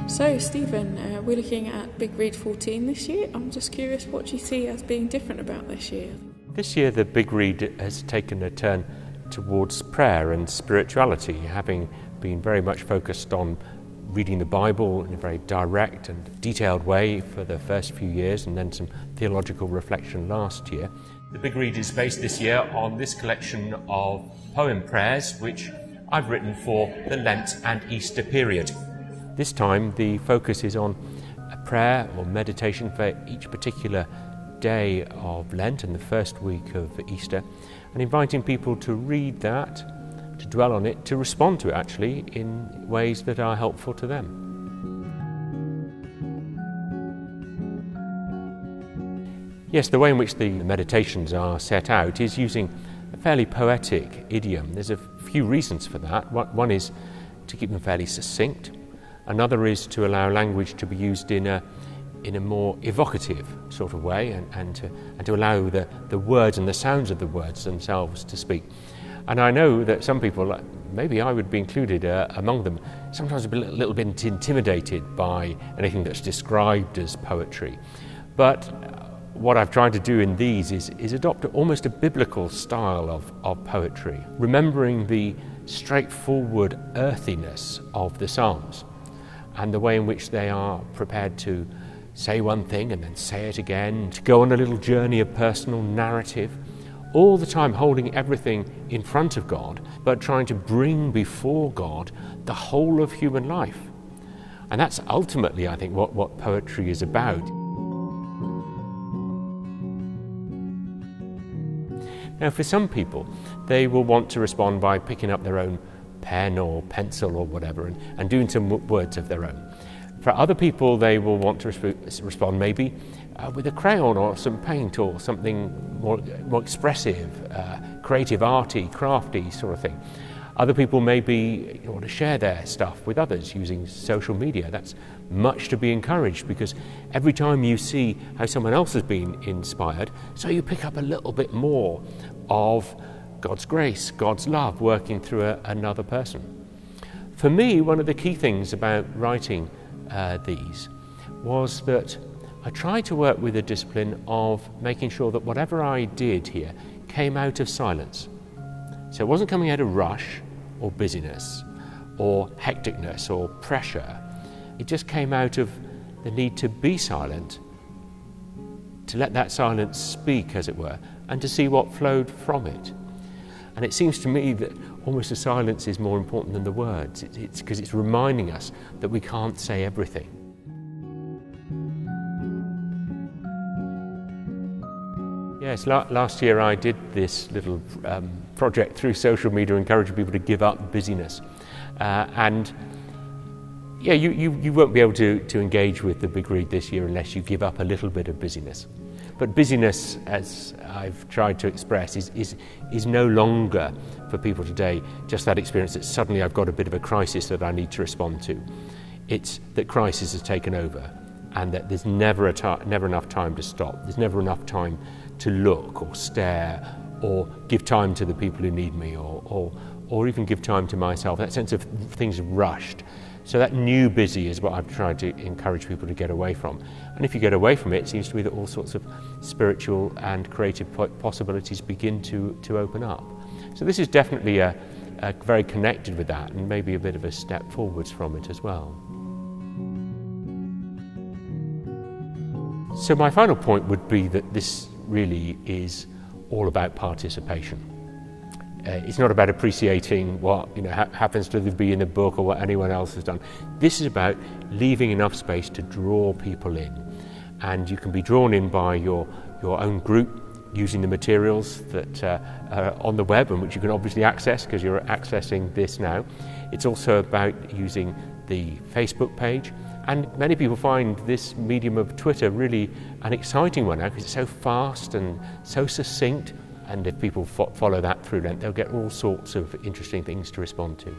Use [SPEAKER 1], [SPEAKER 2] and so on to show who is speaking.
[SPEAKER 1] So Stephen, we're looking at Big Read 14 this year. I'm just curious, what do you see as being different about this year?
[SPEAKER 2] This year the Big Read has taken a turn towards prayer and spirituality, having been very much focused on reading the Bible in a very direct and detailed way for the first few years, and then some theological reflection last year. The Big Read is based this year on this collection of poem prayers which I've written for the Lent and Easter period. This time the focus is on a prayer or meditation for each particular day of Lent and the first week of Easter, and inviting people to read that, to dwell on it, to respond to it actually in ways that are helpful to them. Yes, the way in which the meditations are set out is using a fairly poetic idiom. There's a few reasons for that. One is to keep them fairly succinct. Another is to allow language to be used in a more evocative sort of way, and to allow the words and the sounds of the words themselves to speak. And I know that some people, maybe I would be included among them, sometimes a little bit intimidated by anything that's described as poetry. But what I've tried to do in these is adopt almost a biblical style of poetry, remembering the straightforward earthiness of the Psalms and the way in which they are prepared to say one thing and then say it again, to go on a little journey of personal narrative, all the time holding everything in front of God, but trying to bring before God the whole of human life. And that's ultimately, I think, what poetry is about. Now, for some people, they will want to respond by picking up their own pen or pencil or whatever and doing some words of their own. For other people, they will want to respond maybe with a crayon or some paint or something more expressive, creative, arty, crafty sort of thing. Other people maybe want to share their stuff with others using social media. That's much to be encouraged, because every time you see how someone else has been inspired, so you pick up a little bit more of God's grace, God's love working through another person. For me, one of the key things about writing these was that I tried to work with the discipline of making sure that whatever I did here came out of silence. So it wasn't coming out of rush or busyness or hecticness or pressure. It just came out of the need to be silent, to let that silence speak, as it were, and to see what flowed from it. And it seems to me that almost the silence is more important than the words. It's because it's reminding us that we can't say everything. Yes, last year I did this little project through social media, encouraging people to give up busyness. And yeah, you won't be able to engage with the Big Read this year unless you give up a little bit of busyness. But busyness, as I've tried to express, is no longer for people today just that experience that suddenly I've got a bit of a crisis that I need to respond to. It's that crisis has taken over, and that there's never enough time to stop. There's never enough time to look or stare or give time to the people who need me, or even give time to myself. That sense of things rushed. So that new busy is what I've tried to encourage people to get away from. And if you get away from it, it seems to be that all sorts of spiritual and creative possibilities begin to open up. So this is definitely a very connected with that, and maybe a bit of a step forwards from it as well. So my final point would be that this really is all about participation. It's not about appreciating what happens to be in the book or what anyone else has done. This is about leaving enough space to draw people in, and you can be drawn in by your own group, using the materials that are on the web and which you can obviously access because you're accessing this now. It's also about using the Facebook page, and many people find this medium of Twitter really an exciting one now because it's so fast and so succinct. And if people follow that through, then they'll get all sorts of interesting things to respond to.